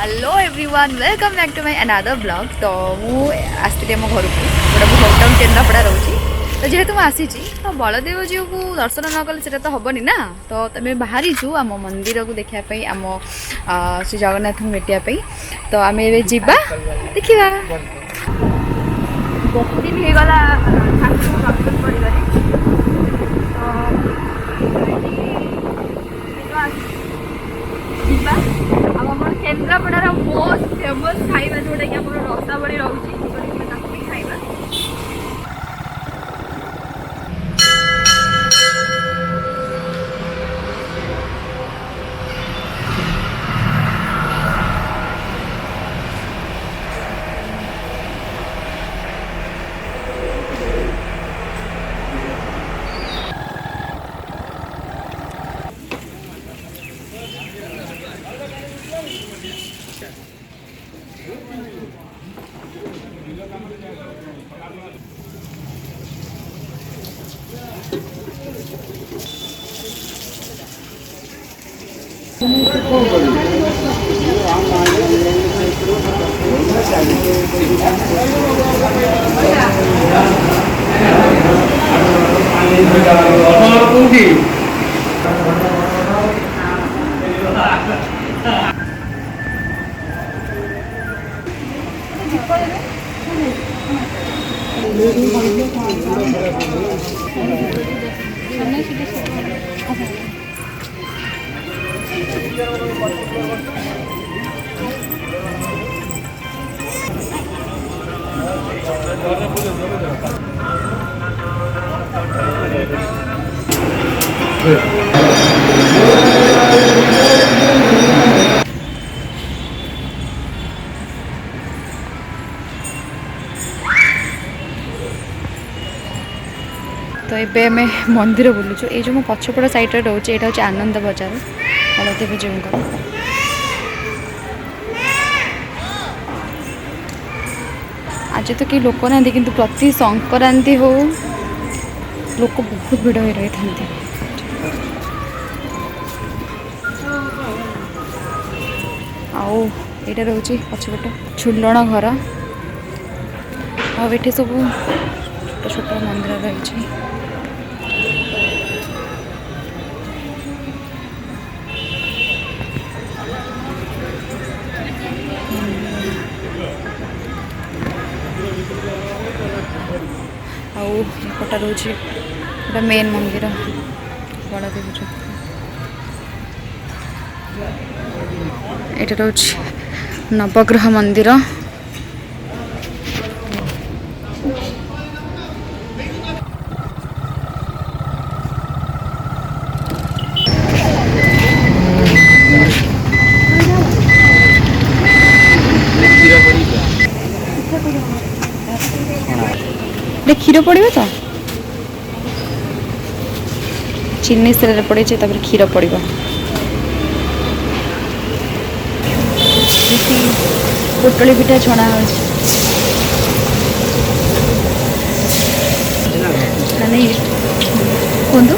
Hello everyone welcome back to my another blog. तो मुझे आसती मो घर को गोटे मो होम टाउन केन्द्रापड़ा रोची। तो जेहेतु मुझे तो बलदेव जी को दर्शन न कले से हेनी ना। तो तमें बाहरी छु आम मंदिर को देखापी आम श्री जगन्नाथ को भेटापी। तो आम ए जा देखा बहुत दिन होगा दर्शन कर केन्द्रापड़ार मोस्ट फेमस खाଇବା जोटा कि रसावली रोचे खाଇବା। तो ये आम मंदिर बुलूचु। ये जो मो पछपड़ साइड रोचे यहाँ हूँ आनंद बजार बलदेव जी। आज तो कई लोक ना कि प्रति संक्रांति हो लोक बहुत भिड़ हो रही था। आउ यहाँ रोचे पछपट झुलण घर आठ सब छोट छोट मंदिर रही। आउटा रोचे गोटे मेन मंदिर बलदेव जी। यहाँ रोचे नवग्रह मंदिर। क्षीर पड़े तो चीनी सेरा पड़े क्षीर पड़ पोटली पिठा छणा कहतु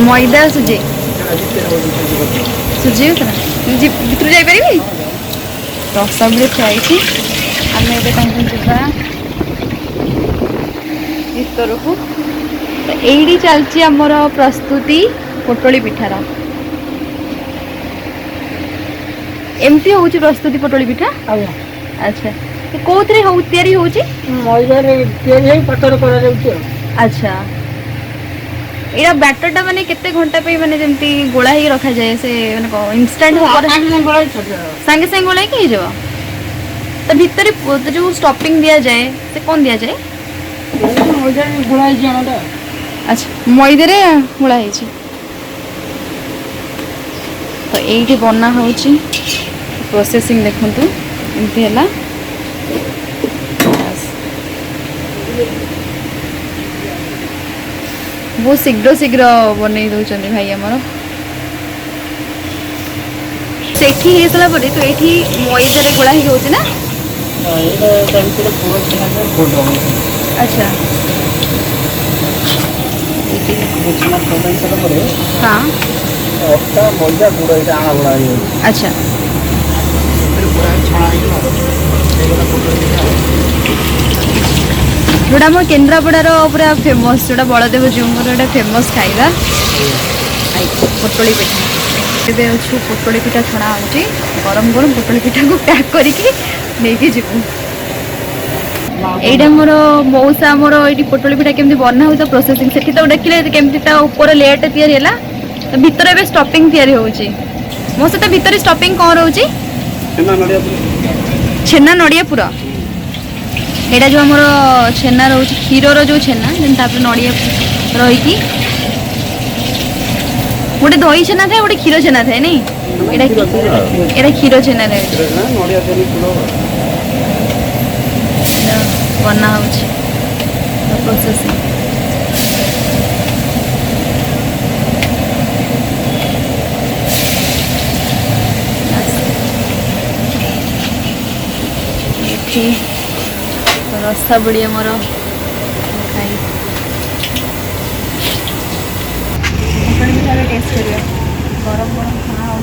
मैदा सुजी सुजी भितर जापर रसगुल्ला खाई आम जा भर को। तो यही चलती आमर प्रस्तुति पोटली पिठार एमती हूँ प्रस्तुति पोटली पिठा। अच्छा कौन तैयारी हो अच्छा यहाँ बैटर टा माने केते घंटा पे माने जमती गोला ही रखा जाए से माने इंस्टेंट संगे संगे गोला ही जो तो भितर जो स्टॉपिंग दिया जाए से कौन दिया जाए अच्छा मैदे रे गोला है। तो ये बना हो प्रोसेसिंग देखु एमती है बहुत शीघ्र शीघ्र बन दौरान भाई आमर से हो सारा पर तो ये मैदे गोला हो ना। अच्छा हाँ ଅଟା ମଇଦା ଗୁଡ଼ ଏଇଟା ଆଣା ବଣା ହେଇଯାଉଛି। ଆଚ୍ଛା ପୁରା ଛଣା ହେଇଯିବ ସେଇଗୁଡ଼ା ପୋଟଳ ପିଠା। जोड़ा आम केन्द्रापड़ार पूरा फेमस जोड़ा बलदेव जीवर गोटे फेमस खाଇବା पोटली पिठा ଏବେ ଅଛୁ पोटली पिठा छଣା ହେଉଛି गरम गरम पोटली पिठा को पैक करके नहीं जीवु एटा मोर मौसा मोर ये पोटली पिठा केमती बना हो प्रोसेसिंग से तो देखिले केमती ऊपर लेयर तैयारी है तो भितर ए स्टफिंग तैयारी होची मौसा तो भितर स्टफिंग कौन रोची छेना नड़िया पूरा एटा जो आमर छेना रोची क्षीर जो छेना तापर नड़िया रही गोटे दही छेना थाए गोटे क्षीर छेना थाए नहीं एटा क्षीर छेना बना होची प्रोसेसिंग रसा बुड़ी मोर खाई टेस्ट कर गरम गरम खाना हो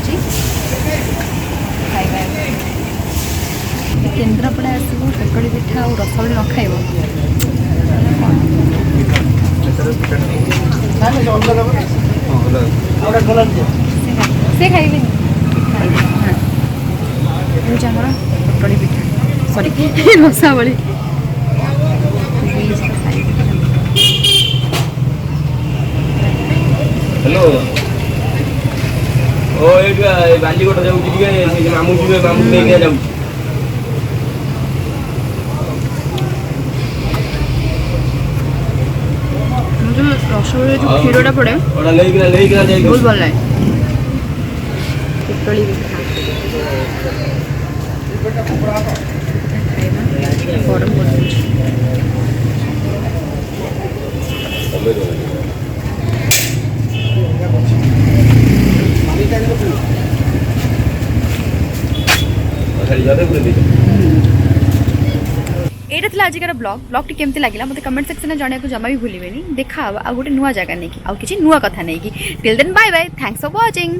केन्द्रापड़ा आसो पोटली पिठा और रसबड़ी न खाइब से खाइबे पोटली पिठा सॉरी रसाबड़ी हेलो ओ एटा बालीगोट जाऊ टिके मामू जी मामू लेके जाऊ मुझे रसबड़ी जो क्षीरटा पड़े ओडा लेके जाई बहुत भल लागे पोटली पिठा गरम एटा था आजिकार ब्लॉग केमती लगे मतलब कमेंट सेक्शन में जाना जमा भी भूलें देखा आ गोटे नुआ जगह नहीं कि नुआ कथा नहीं कि till then bye bye thanks for watching.